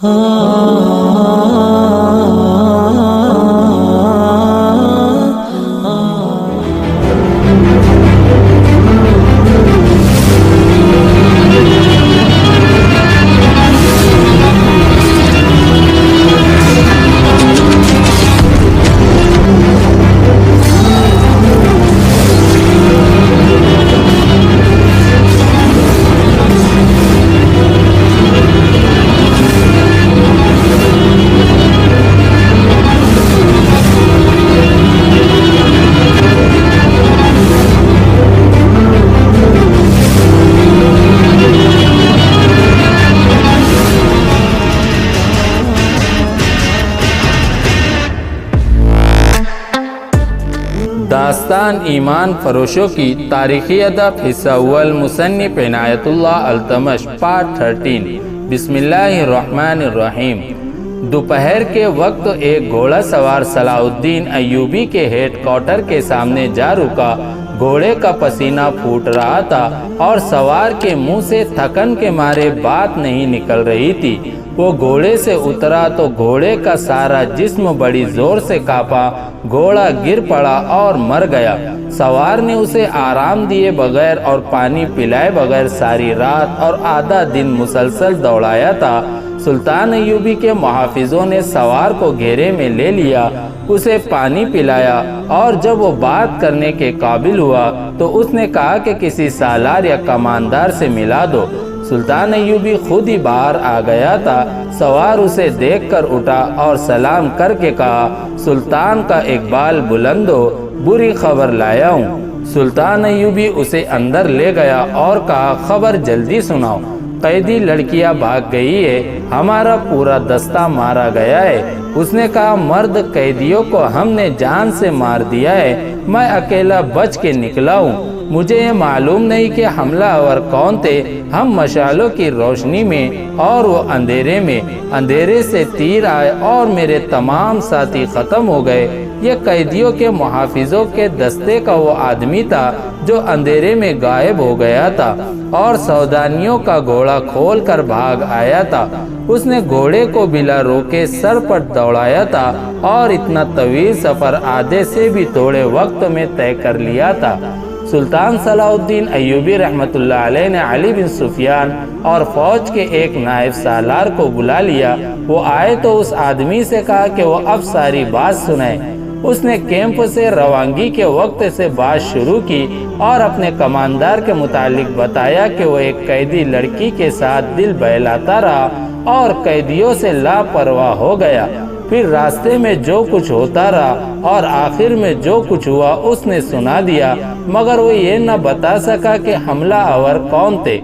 داستان ایمان فروشوں کی تاریخی ادب حصہ اول مصنف عنایت اللہ التمش پارٹ 13۔ بسم اللہ الرحمن الرحیم۔ دوپہر کے وقت ایک گھوڑا سوار صلاح الدین ایوبی کے ہیڈ کوارٹر کے سامنے جا رکا۔ گھوڑے کا پسینہ پھوٹ رہا تھا اور سوار کے منہ سے تھکن کے مارے بات نہیں نکل رہی تھی۔ وہ گھوڑے سے اترا تو گھوڑے کا سارا جسم بڑی زور سے کانپا۔ گھوڑا گر پڑا اور مر گیا۔ سوار نے اسے آرام دیے بغیر اور پانی پلائے بغیر ساری رات اور آدھا دن مسلسل دوڑایا تھا۔ سلطان ایوبی کے محافظوں نے سوار کو گھیرے میں لے لیا، اسے پانی پلایا اور جب وہ بات کرنے کے قابل ہوا تو اس نے کہا کہ کسی سالار یا کماندار سے ملا دو۔ سلطان ایوبی خود ہی باہر آ گیا تھا۔ سوار اسے دیکھ کر اٹھا اور سلام کر کے کہا، سلطان کا اقبال بلند ہو، بری خبر لایا ہوں۔ سلطان ایوبی اسے اندر لے گیا اور کہا، خبر جلدی سناؤ۔ قیدی لڑکیاں بھاگ گئی ہے، ہمارا پورا دستہ مارا گیا ہے۔ اس نے کہا، مرد قیدیوں کو ہم نے جان سے مار دیا ہے، میں اکیلا بچ کے نکلا ہوں۔ مجھے یہ معلوم نہیں کہ حملہ آور کون تھے۔ ہم مشالوں کی روشنی میں اور وہ اندھیرے میں، اندھیرے سے تیر آئے اور میرے تمام ساتھی ختم ہو گئے۔ یہ قیدیوں کے محافظوں کے دستے کا وہ آدمی تھا جو اندھیرے میں غائب ہو گیا تھا اور سودانیوں کا گھوڑا کھول کر بھاگ آیا تھا۔ اس نے گھوڑے کو بلا روکے سر پر دوڑایا تھا اور اتنا طویل سفر آدھے سے بھی تھوڑے وقت میں طے کر لیا تھا۔ سلطان صلاح الدین ایوبی رحمۃ اللہ علیہ نے علی بن سفیان اور فوج کے ایک نائب سالار کو بلا لیا۔ وہ آئے تو اس آدمی سے کہا کہ وہ اب ساری بات سنائے۔ اس نے کیمپ سے روانگی کے وقت سے بات شروع کی اور اپنے کماندار کے متعلق بتایا کہ وہ ایک قیدی لڑکی کے ساتھ دل بہلاتا رہا اور قیدیوں سے لاپرواہ ہو گیا۔ پھر راستے میں جو کچھ ہوتا رہا اور آخر میں جو کچھ ہوا اس نے سنا دیا، مگر وہ یہ نہ بتا سکا کہ حملہ آور کون تھے۔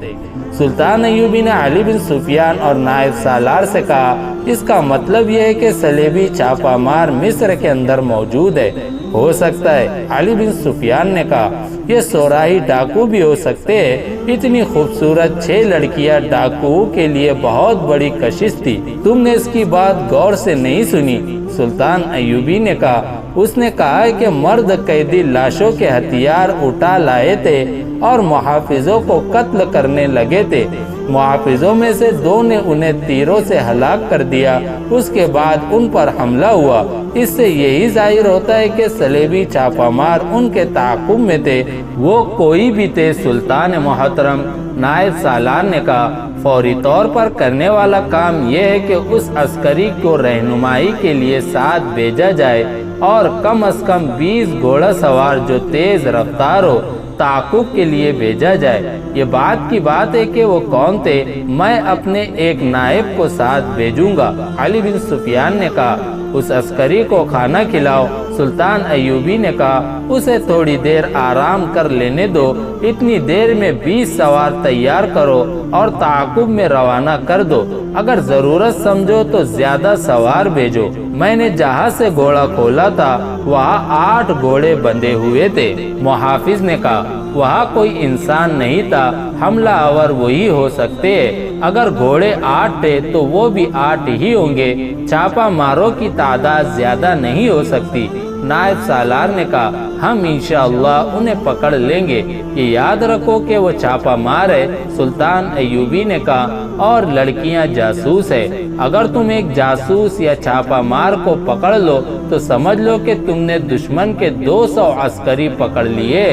سلطان ایوبی نے علی بن سفیان اور نائب سالار سے کہا، اس کا مطلب یہ ہے کہ صلیبی چھاپہ مار مصر کے اندر موجود ہے، ہو سکتا ہے۔ علی بن سفیان نے کہا، یہ سورائی ڈاکو بھی ہو سکتے ہیں۔ اتنی خوبصورت 6 لڑکیاں ڈاکو کے لیے بہت بڑی کشش تھی، تم نے اس کی بات غور سے نہیں سنی۔ سلطان ایوبی نے کہا، اس نے کہا ہے کہ مرد قیدی لاشوں کے ہتھیار اٹھا لائے تھے اور محافظوں کو قتل کرنے لگے تھے۔ محافظوں میں سے 2 نے انہیں تیروں سے ہلاک کر دیا، اس کے بعد ان پر حملہ ہوا۔ اس سے یہی ظاہر ہوتا ہے کہ صلیبی چھاپہ مار ان کے تعاقب میں تھے، وہ کوئی بھی تھے۔ سلطان محترم، نائب سالار نے کہا، فوری طور پر کرنے والا کام یہ ہے کہ اس عسکری کو رہنمائی کے لیے ساتھ بھیجا جائے اور کم از کم 20 گھوڑا سوار جو تیز رفتار ہو تعاقب کے لیے بھیجا جائے۔ یہ بات کی بات ہے کہ وہ کون تھے، میں اپنے ایک نائب کو ساتھ بھیجوں گا۔ علی بن سفیان نے کہا، اس عسکری کو کھانا کھلاؤ۔ سلطان ایوبی نے کہا، اسے تھوڑی دیر آرام کر لینے دو، اتنی دیر میں 20 سوار تیار کرو اور تعاقب میں روانہ کر دو۔ اگر ضرورت سمجھو تو زیادہ سوار بھیجو۔ میں نے جہاں سے گھوڑا کھولا تھا وہاں 8 گھوڑے بندھے ہوئے تھے۔ محافظ نے کہا، وہاں کوئی انسان نہیں تھا، حملہ آور وہی ہو سکتے ہیں۔ اگر گھوڑے 8 تھے تو وہ بھی 8 ہی ہوں گے، چھاپہ ماروں کی تعداد زیادہ نہیں ہو سکتی۔ نائب سالار نے کہا، ہم انشاءاللہ انہیں پکڑ لیں گے، یہ یاد رکھو کہ وہ چھاپہ مار ہے۔ سلطان ایوبی نے کہا، اور لڑکیاں جاسوس ہے۔ اگر تم ایک جاسوس یا چھاپا مار کو پکڑ لو تو سمجھ لو کہ تم نے دشمن کے 200 عسکری پکڑ لیے۔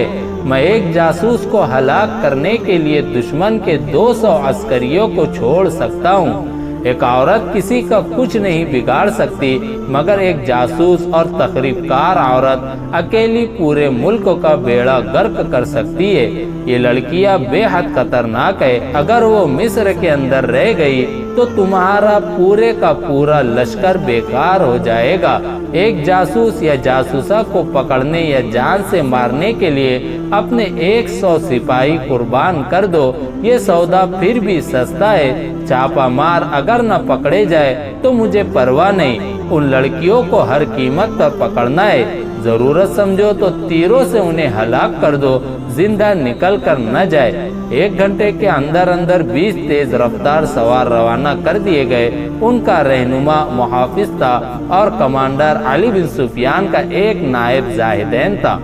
میں ایک جاسوس کو ہلاک کرنے کے لیے دشمن کے 200 عسکریوں کو چھوڑ سکتا ہوں۔ ایک عورت کسی کا کچھ نہیں بگاڑ سکتی مگر ایک جاسوس اور تخریب کار عورت اکیلی پورے ملک کا بیڑا غرق کر سکتی ہے۔ یہ لڑکیاں بے حد خطرناک ہے۔ اگر وہ مصر کے اندر رہ گئی تو تمہارا پورے کا پورا لشکر بیکار ہو جائے گا۔ ایک جاسوس یا جاسوسہ کو پکڑنے یا جان سے مارنے کے لیے اپنے 100 سپاہی قربان کر دو، یہ سودا پھر بھی سستا ہے۔ چھاپا مار اگر نہ پکڑے جائے تو مجھے پرواہ نہیں، ان لڑکیوں کو ہر قیمت پر پکڑنا ہے۔ ضرورت سمجھو تو تیروں سے انہیں ہلاک کر دو، زندہ نکل کر نہ جائے۔ 1 گھنٹے کے اندر اندر 20 تیز رفتار سوار روانہ کر دیے گئے۔ ان کا رہنما محافظ تھا اور کمانڈر علی بن سفیان کا ایک نائب زاہدین تھا۔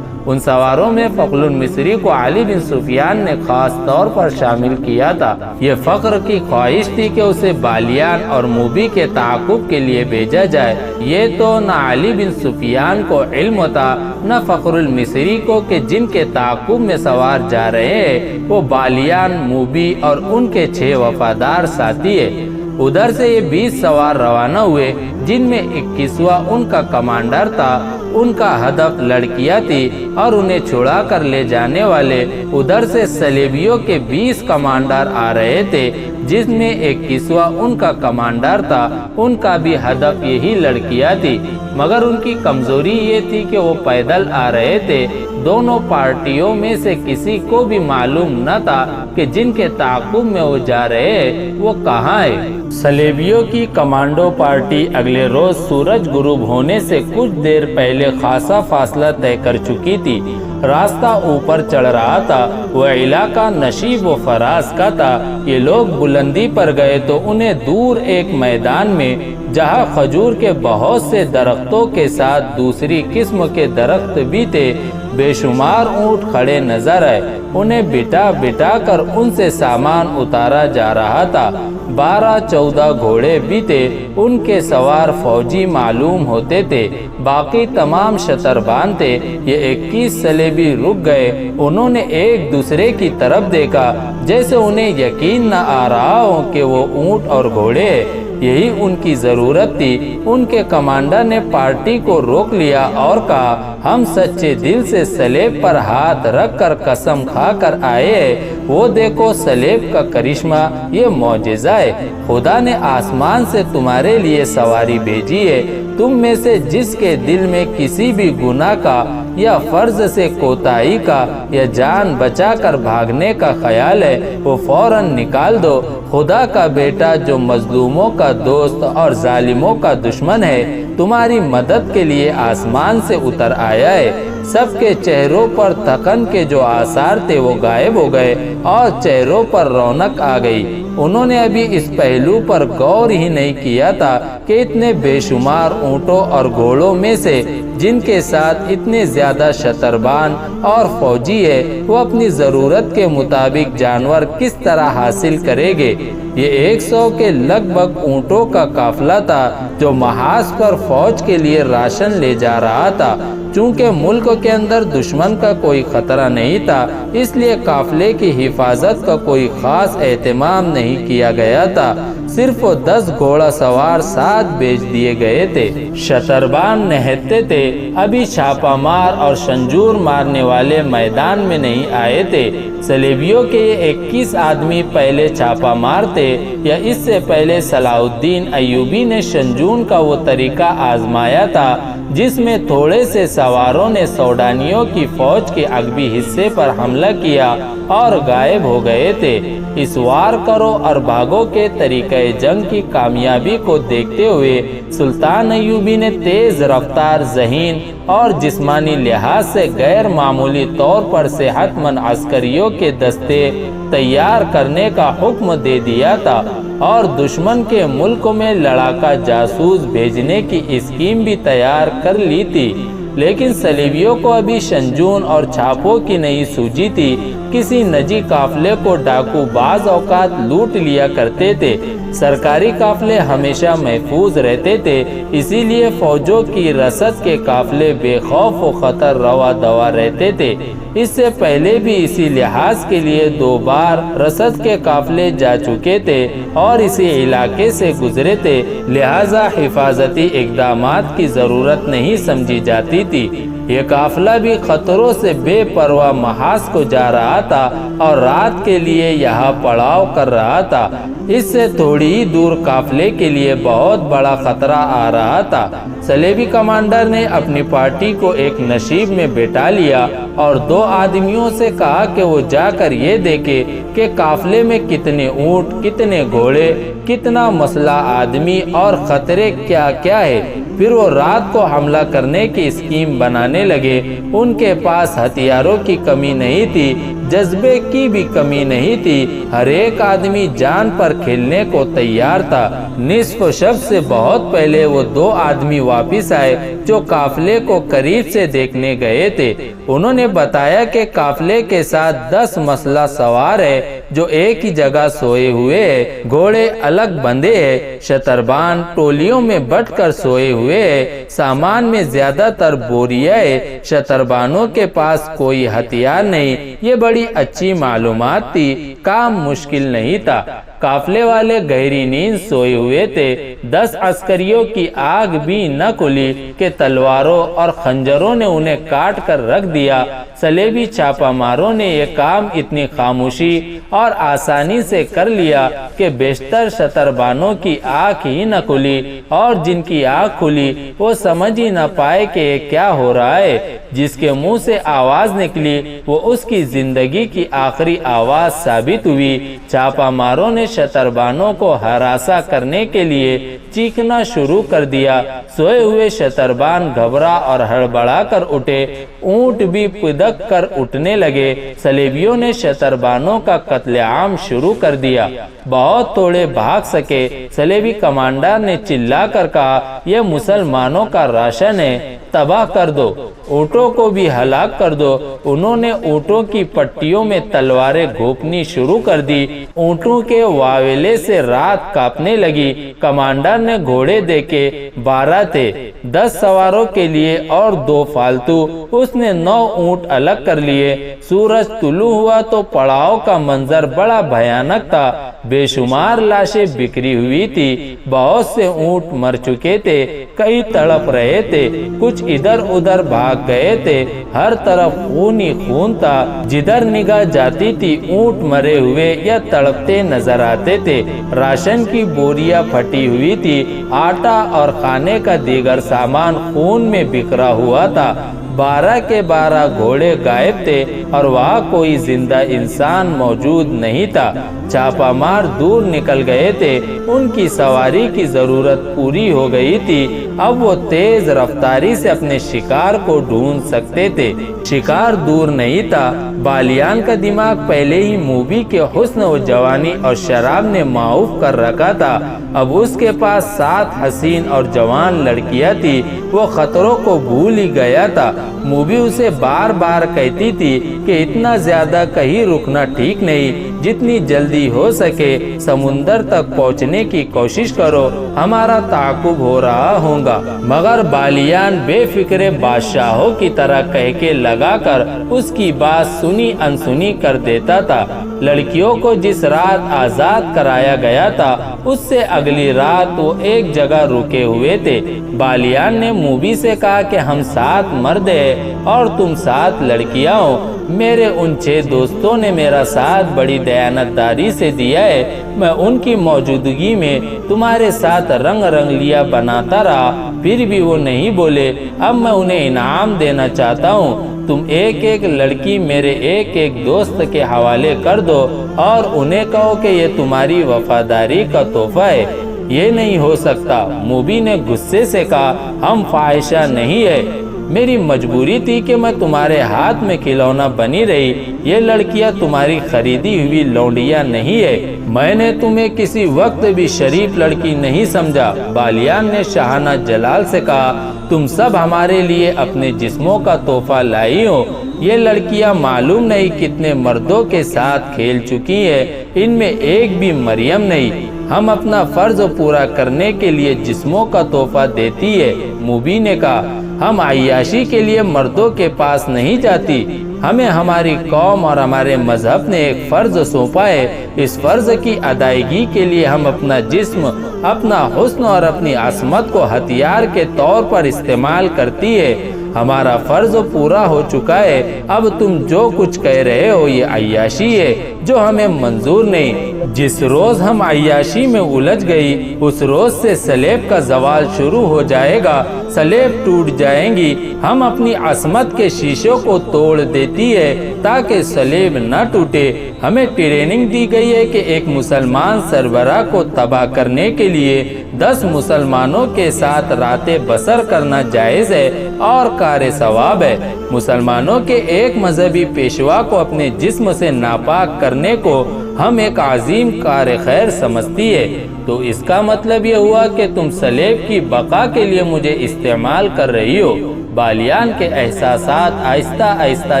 ان سواروں میں فخر المصری کو علی بن سفیان نے خاص طور پر شامل کیا تھا۔ یہ فخر کی خواہش تھی کہ اسے بالیان اور موبی کے تعاقب کے لیے بھیجا جائے۔ یہ تو نہ علی بن سفیان کو علم تھا نہ فخر المصری کو کہ جن کے تعاقب میں سوار جا رہے ہیں وہ بالیان، موبی اور ان کے 6 وفادار ساتھی ہیں۔ ادھر سے یہ 20 سوار روانہ ہوئے جن میں 21واں ان کا کمانڈر تھا۔ ان کا ہدف لڑکیاں تھی اور انہیں چھڑا کر لے جانے والے ادھر سے صلیبیوں کے 20 کمانڈر آ رہے تھے جس میں 21واں ان کا کمانڈر تھا۔ ان کا بھی ہدف یہی لڑکیاں تھی مگر ان کی کمزوری یہ تھی کہ وہ پیدل آ رہے تھے۔ دونوں پارٹیوں میں سے کسی کو بھی معلوم نہ تھا کہ جن کے تعاقب میں وہ جا رہے ہیں وہ کہاں ہے۔ صلیبیوں کی کمانڈو پارٹی اگلے روز سورج غروب ہونے سے کچھ دیر پہلے خاصا فاصلہ طے کر چکی تھی۔ راستہ اوپر چڑھ رہا تھا۔ وہ علاقہ نشیب و فراز کا تھا۔ یہ لوگ بلندی پر گئے تو انہیں دور ایک میدان میں جہاں کھجور کے بہت سے درختوں کے ساتھ دوسری قسم کے درخت بھی تھے بے شمار اونٹ کھڑے نظر آئے۔ انہیں بٹا بٹا کر ان سے سامان اتارا جا رہا تھا۔ 12-14 گھوڑے بھی تھے۔ ان کے سوار فوجی معلوم ہوتے تھے، باقی تمام شتربان تھے۔ یہ 21 صلیبی رک گئے۔ انہوں نے ایک دوسرے کی طرف دیکھا جیسے انہیں یقین نہ آ رہا ہو کہ وہ اونٹ اور گھوڑے ہیں۔ یہی ان کی ضرورت تھی۔ ان کے کمانڈر نے پارٹی کو روک لیا اور کہا، ہم سچے دل سے صلیب پر ہاتھ رکھ کر قسم کھا کر آئے ہیں۔ وہ دیکھو صلیب کا کرشمہ، یہ معجزہ ہے۔ خدا نے آسمان سے تمہارے لیے سواری بھیجی ہے۔ تم میں سے جس کے دل میں کسی بھی گناہ کا یا فرض سے کوتاہی کا یا جان بچا کر بھاگنے کا خیال ہے وہ فوراً نکال دو۔ خدا کا بیٹا جو مظلوموں کا دوست اور ظالموں کا دشمن ہے تمہاری مدد کے لیے آسمان سے اتر آیا ہے۔ سب کے چہروں پر تھکن کے جو آثار تھے وہ غائب ہو گئے اور چہروں پر رونق آ گئی۔ انہوں نے ابھی اس پہلو پر غور ہی نہیں کیا تھا کہ اتنے بے شمار اونٹوں اور گھوڑوں میں سے جن کے ساتھ اتنے زیادہ شتربان اور فوجی ہے وہ اپنی ضرورت کے مطابق جانور کس طرح حاصل کریں گے۔ یہ 100 کے لگ بھگ اونٹوں کا قافلہ تھا جو محاذ پر فوج کے لیے راشن لے جا رہا تھا۔ چونکہ ملک کے اندر دشمن کا کوئی خطرہ نہیں تھا اس لیے قافلے کی حفاظت کا کوئی خاص اہتمام نہیں کیا گیا تھا۔ صرف 10 گھوڑا سوار ساتھ بھیج دیے گئے تھے۔ شتربان نہتے تھے۔ ابھی چھاپا مار اور شنجور مارنے والے میدان میں نہیں آئے تھے۔ صلیبیوں کے 21 آدمی پہلے چھاپا مار تھے یا اس سے پہلے صلاح الدین ایوبی نے شنجون کا وہ طریقہ آزمایا تھا جس میں تھوڑے سے سواروں نے سوڈانیوں کی فوج کے عقبی حصے پر حملہ کیا اور غائب ہو گئے تھے۔ اس وار کرو اور بھاگو کے طریقہ جنگ کی کامیابی کو دیکھتے ہوئے سلطان ایوبی نے تیز رفتار، ذہین اور جسمانی لحاظ سے غیر معمولی طور پر صحت مند عسکریوں کے دستے تیار کرنے کا حکم دے دیا تھا اور دشمن کے ملک میں لڑاکا جاسوس بھیجنے کی اسکیم بھی تیار کر لی تھی۔ لیکن صلیبیوں کو ابھی شنجون اور چھاپوں کی نہیں سوجی تھی کہ کسی نجی قافلے کو ڈاکو بعض اوقات لوٹ لیا کرتے تھے۔ سرکاری قافلے ہمیشہ محفوظ رہتے تھے، اسی لیے فوجوں کی رسد کے قافلے بے خوف و خطر روا دوا رہتے تھے۔ اس سے پہلے بھی اسی لحاظ کے لیے 2 بار رسد کے قافلے جا چکے تھے اور اسی علاقے سے گزرے تھے، لہذا حفاظتی اقدامات کی ضرورت نہیں سمجھی جاتی تھی۔ یہ قافلہ بھی خطروں سے بے پرواہ محاذ کو جا رہا تھا اور رات کے لیے یہاں پڑاؤ کر رہا تھا۔ اس سے تھوڑی ہی دور قافلے کے لیے بہت بڑا خطرہ آ رہا تھا۔ صلیبی کمانڈر نے اپنی پارٹی کو ایک نشیب میں بٹھا لیا اور 2 آدمیوں سے کہا کہ وہ جا کر یہ دیکھے کہ قافلے میں کتنے اونٹ، کتنے گھوڑے، کتنا مسلح آدمی اور خطرے کیا کیا ہے۔ پھر وہ رات کو حملہ کرنے کی اسکیم بنانے لگے۔ ان کے پاس ہتھیاروں کی کمی نہیں تھی، جذبے کی بھی کمی نہیں تھی، ہر ایک آدمی جان پر کھیلنے کو تیار تھا۔ نصف شب سے بہت پہلے وہ 2 آدمی واپس آئے جو قافلے کو قریب سے دیکھنے گئے تھے۔ انہوں نے بتایا کہ قافلے کے ساتھ 10 مسلح سوار ہے جو ایک ہی جگہ سوئے ہوئے ہیں، گھوڑے الگ بندھے ہیں، شتربان ٹولیوں میں بٹ کر سوئے ہوئے ہیں، سامان میں زیادہ تر بوریاں ہے، شتربانوں کے پاس کوئی ہتھیار نہیں۔ یہ بڑی اچھی معلومات تھی، کام مشکل نہیں تھا۔ قافلے والے گہری نیند سوئے ہوئے تھے۔ 10 عسکریوں کی آگ بھی نہ کھلی کہ تلواروں اور خنجروں نے انہیں کاٹ کر رکھ دیا۔ صلیبی چھاپہ ماروں نے یہ کام اتنی خاموشی اور آسانی سے کر لیا کہ بیشتر شتربانوں کی آنکھ ہی نہ کھلی، اور جن کی آنکھ کھلی وہ سمجھ ہی نہ پائے کہ یہ کیا ہو رہا ہے۔ جس کے منہ سے آواز نکلی وہ اس کی زندگی کی آخری آواز ثابت ہوئی۔ چھاپہ ماروں نے شتربانوں کو ہراساں کرنے کے لیے چیخنا شروع کر دیا۔ سوئے ہوئے شتربان گھبرا اور ہڑبڑا کر اٹھے، اونٹ بھی پدک کر اٹھنے لگے۔ صلیبیوں نے شتربانوں کا قتل عام شروع کر دیا۔ بہت تھوڑے بھاگ سکے۔ صلیبی کمانڈر نے چلا کر کہا، یہ مسلمانوں کا راشن ہے، تباہ کر دو، اونٹوں کو بھی ہلاک کر دو۔ انہوں نے اونٹوں کی پٹیوں میں تلواریں گھونپنی شروع کر دی۔ اونٹوں کے واویلے سے رات کانپنے لگی۔ کمانڈر نے گھوڑے دیکھے، 12 تھے، 10 سواروں کے لیے اور 2 فالتو۔ اس نے 9 اونٹ الگ کر لیے۔ سورج طلوع ہوا تو پڑاؤ کا منظر بڑا بھیانک تھا۔ بے شمار لاشیں بکھری ہوئی تھی، بہت سے اونٹ مر چکے تھے، کئی تڑپ رہے تھے، کچھ ادھر ادھر بھاگ گئے تھے۔ ہر طرف خون ہی خون تھا، جدھر نگاہ جاتی تھی اونٹ مرے ہوئے یا تڑپتے نظر آتے تھے۔ راشن کی بوریاں پھٹی ہوئی تھی، آٹا اور کھانے کا دیگر سامان خون میں بکھرا ہوا تھا۔ 12 کے 12 گھوڑے غائب تھے اور وہاں کوئی زندہ انسان موجود نہیں تھا۔ چھاپہ مار دور نکل گئے تھے، ان کی سواری کی ضرورت پوری ہو گئی تھی۔ اب وہ تیز رفتاری سے اپنے شکار کو ڈھونڈ سکتے تھے۔ شکار دور نہیں تھا۔ بالیان کا دماغ پہلے ہی موبی کے حسن و جوانی اور شراب نے معاف کر رکھا تھا۔ اب اس کے پاس 7 حسین اور جوان لڑکیاں تھی۔ وہ خطروں کو بھول ہی گیا تھا۔ موبی اسے بار بار کہتی تھی کہ اتنا زیادہ کہیں رکنا ٹھیک نہیں، جتنی جلدی ہو سکے سمندر تک پہنچنے کی کوشش کرو، ہمارا تعاقب ہو رہا ہوگا۔ مگر بالیان بے فکر بادشاہوں کی طرح کہہ کے لگا کر اس کی بات سنی انسنی کر دیتا تھا۔ لڑکیوں کو جس رات آزاد کرایا گیا تھا اس سے اگلی رات وہ ایک جگہ رکے ہوئے تھے۔ بالیان نے موبی سے کہا کہ ہم 7 مرد ہیں اور تم 7 لڑکیاں ہو۔ میرے ان 6 دوستوں نے میرا ساتھ بڑی دیانتداری سے دیا ہے، میں ان کی موجودگی میں تمہارے ساتھ رنگ لیا بناتا رہا، پھر بھی وہ نہیں بولے۔ اب میں انہیں انعام دینا چاہتا ہوں، تم ایک ایک لڑکی میرے ایک ایک دوست کے حوالے کر دو اور انہیں کہو کہ یہ تمہاری وفاداری کا تحفہ ہے۔ یہ نہیں ہو سکتا، موبی نے غصے سے کہا، ہم فاحشہ نہیں ہے، میری مجبوری تھی کہ میں تمہارے ہاتھ میں کھلونا بنی رہی، یہ لڑکیاں تمہاری خریدی ہوئی لونڈیاں نہیں ہے، میں نے تمہیں کسی وقت بھی شریف لڑکی نہیں سمجھا۔ بالیان نے شاہانہ جلال سے کہا، تم سب ہمارے لیے اپنے جسموں کا تحفہ لائی ہو۔ یہ لڑکیاں معلوم نہیں کتنے مردوں کے ساتھ کھیل چکی ہیں، ان میں ایک بھی مریم نہیں۔ ہم اپنا فرض پورا کرنے کے لیے جسموں کا تحفہ دیتی ہے۔ موبی نے کہا، ہم عیاشی کے لیے مردوں کے پاس نہیں جاتی، ہمیں ہماری قوم اور ہمارے مذہب نے ایک فرض سونپا ہے۔ اس فرض کی ادائیگی کے لیے ہم اپنا جسم، اپنا حسن اور اپنی عصمت کو ہتھیار کے طور پر استعمال کرتی ہے۔ ہمارا فرض پورا ہو چکا ہے، اب تم جو کچھ کہہ رہے ہو یہ عیاشی ہے جو ہمیں منظور نہیں۔ جس روز ہم عیاشی میں الجھ گئی اس روز سے سلیب کا زوال شروع ہو جائے گا، سلیب ٹوٹ جائیں گی۔ ہم اپنی عصمت کے شیشوں کو توڑ دیتی ہے تاکہ سلیب نہ ٹوٹے۔ ہمیں ٹریننگ دی گئی ہے کہ ایک مسلمان سربراہ کو تباہ کرنے کے لیے 10 مسلمانوں کے ساتھ راتیں بسر کرنا جائز ہے اور کار ثواب ہے۔ مسلمانوں کے ایک مذہبی پیشوا کو اپنے جسم سے ناپاک کرنے کو ہم ایک عظیم کار خیر سمجھتی ہے۔ تو اس کا مطلب یہ ہوا کہ تم سلیب کی بقا کے لیے مجھے استعمال کر رہی ہو۔ بالیان کے احساسات آہستہ آہستہ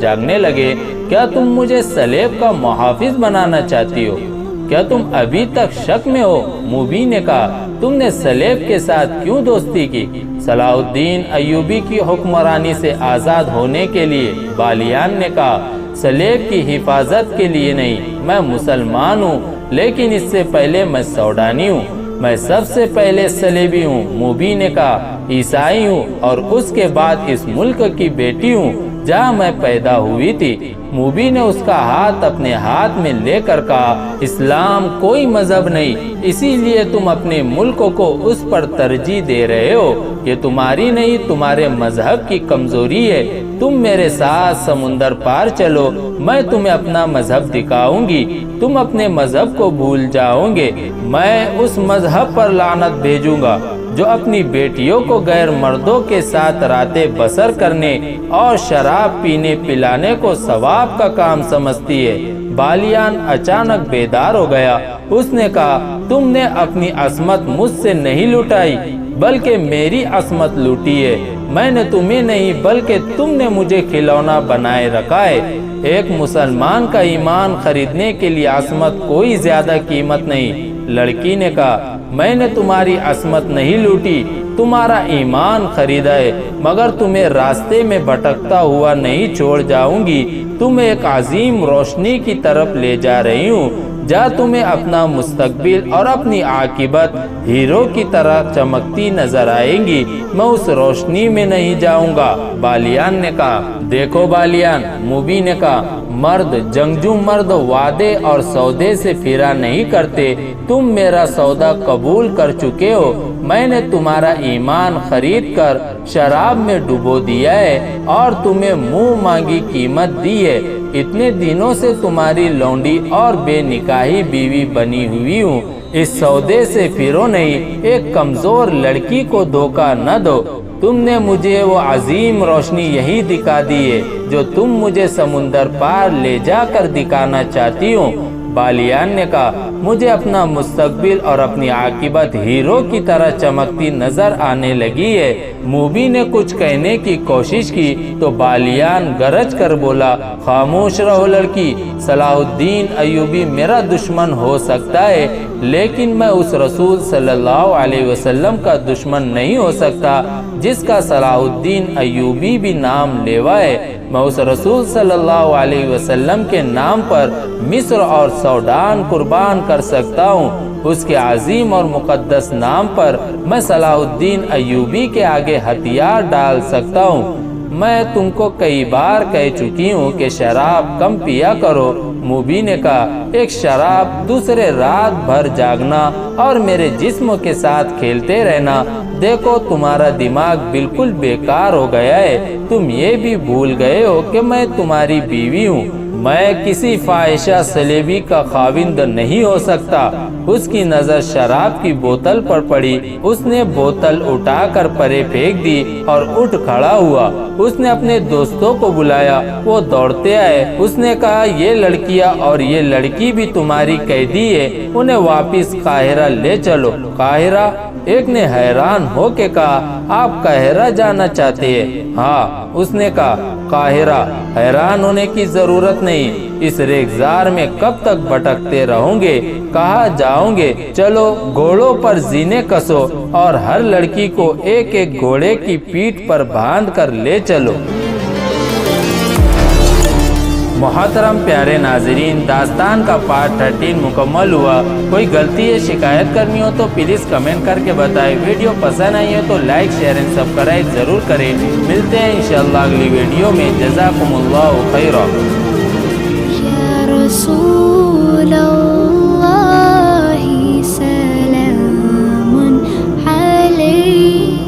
جاگنے لگے۔ کیا تم مجھے سلیب کا محافظ بنانا چاہتی ہو؟ کیا تم ابھی تک شک میں ہو؟ موبی نے کہا، تم نے سلیب کے ساتھ کیوں دوستی کی؟ صلاح الدین ایوبی کی حکمرانی سے آزاد ہونے کے لیے۔ بالیان نے کہا، سلیب کی حفاظت کے لیے نہیں، میں مسلمان ہوں لیکن اس سے پہلے میں سوڈانی ہوں، میں سب سے پہلے سلیبی ہوں۔ موبی نے کہا، عیسائی ہوں اور اس کے بعد اس ملک کی بیٹی ہوں جہاں میں پیدا ہوئی تھی۔ موبی نے اس کا ہاتھ اپنے ہاتھ میں لے کر کہا، اسلام کوئی مذہب نہیں، اسی لیے تم اپنے ملک کو اس پر ترجیح دے رہے ہو۔ یہ تمہاری نہیں، تمہارے مذہب کی کمزوری ہے۔ تم میرے ساتھ سمندر پار چلو، میں تمہیں اپنا مذہب دکھاؤں گی، تم اپنے مذہب کو بھول جاؤ گے۔ میں اس مذہب پر لعنت بھیجوں گا جو اپنی بیٹیوں کو غیر مردوں کے ساتھ راتیں بسر کرنے اور شراب پینے پلانے کو ثواب کا کام سمجھتی ہے۔ بالیان اچانک بیدار ہو گیا۔ اس نے کہا، تم نے اپنی عصمت مجھ سے نہیں لوٹائی بلکہ میری عصمت لوٹی ہے۔ میں نے تمہیں نہیں بلکہ تم نے مجھے کھلونا بنائے رکھا ہے۔ ایک مسلمان کا ایمان خریدنے کے لیے عصمت کوئی زیادہ قیمت نہیں۔ لڑکی نے کہا، میں نے تمہاری عصمت نہیں لوٹی، تمہارا ایمان خریدا ہے، مگر تمہیں راستے میں بھٹکتا ہوا نہیں چھوڑ جاؤں گی۔ تم ایک عظیم روشنی کی طرف لے جا رہی ہوں جہاں تمہیں اپنا مستقبل اور اپنی عاقبت ہیرو کی طرح چمکتی نظر آئیں گی۔ میں اس روشنی میں نہیں جاؤں گا۔ بالیان نے کہا، دیکھو بالیان، موبی نے کہا، مرد، جنگجو مرد وعدے اور سودے سے پھرا نہیں کرتے۔ تم میرا سودا قبول کر چکے ہو۔ میں نے تمہارا ایمان خرید کر شراب میں ڈبو دیا ہے اور تمہیں منہ مانگی قیمت دی ہے۔ اتنے دنوں سے تمہاری لونڈی اور بے نکاحی بیوی بنی ہوئی ہوں۔ اس سودے سے پھرو نہیں، ایک کمزور لڑکی کو دھوکہ نہ دو۔ تم نے مجھے وہ عظیم روشنی یہی دکھا دی ہے جو تم مجھے سمندر پار لے جا کر دکھانا چاہتی ہو۔ بالیان نے کہا، مجھے اپنا مستقبل اور اپنی عاقبت ہیرو کی طرح چمکتی نظر آنے لگی ہے۔ موبی نے کچھ کہنے کی کوشش کی تو بالیان گرج کر بولا، خاموش رہو لڑکی، صلاح الدین ایوبی میرا دشمن ہو سکتا ہے لیکن میں اس رسول صلی اللہ علیہ وسلم کا دشمن نہیں ہو سکتا جس کا صلاح الدین ایوبی بھی نام لیوا ہے۔ میں اس رسول صلی اللہ علیہ وسلم کے نام پر مصر اور سوڈان قربان کر سکتا ہوں۔ اس کے عظیم اور مقدس نام پر میں صلاح الدین ایوبی کے آگے ہتھیار ڈال سکتا ہوں۔ میں تم کو کئی بار کہہ چکی ہوں کہ شراب کم پیا کرو۔ موبی نے کہا، ایک شراب، دوسرے رات بھر جاگنا اور میرے جسم کے ساتھ کھیلتے رہنا۔ دیکھو تمہارا دماغ بالکل بیکار ہو گیا ہے۔ تم یہ بھی بھول گئے ہو کہ میں تمہاری بیوی ہوں۔ میں کسی فاحشہ سلیبی کا خاوند نہیں ہو سکتا۔ اس کی نظر شراب کی بوتل پر پڑی۔ اس نے بوتل اٹھا کر پرے پھینک دی اور اٹھ کھڑا ہوا۔ اس نے اپنے دوستوں کو بلایا، وہ دوڑتے آئے۔ اس نے کہا، یہ لڑکیاں اور یہ لڑکی بھی تمہاری قیدی ہے، انہیں واپس قاہرہ لے چلو۔ قاہرہ؟ ایک نے حیران ہو کے کہا آپ قاہرہ جانا چاہتے ہیں؟ ہاں، اس نے کہا قاہرہ؟ حیران ہونے کی ضرورت نہیں، اس ریگزار میں کب تک بھٹکتے رہوں گے، کہاں جاؤں گے؟ چلو گھوڑوں پر زینے کسو اور ہر لڑکی کو ایک ایک گھوڑے کی پیٹھ پر باندھ کر لے چلو۔ محترم پیارے ناظرین، داستان کا پارٹ 13 مکمل ہوا۔ کوئی غلطی یا شکایت کرنی ہو تو پلیز کمنٹ کر کے بتائیں۔ ویڈیو پسند آئی ہے تو لائک، شیئر اینڈ سبسکرائب ضرور کریں۔ ملتے ہیں انشاءاللہ اگلی ویڈیو میں۔ جزاکم اللہ خیرا۔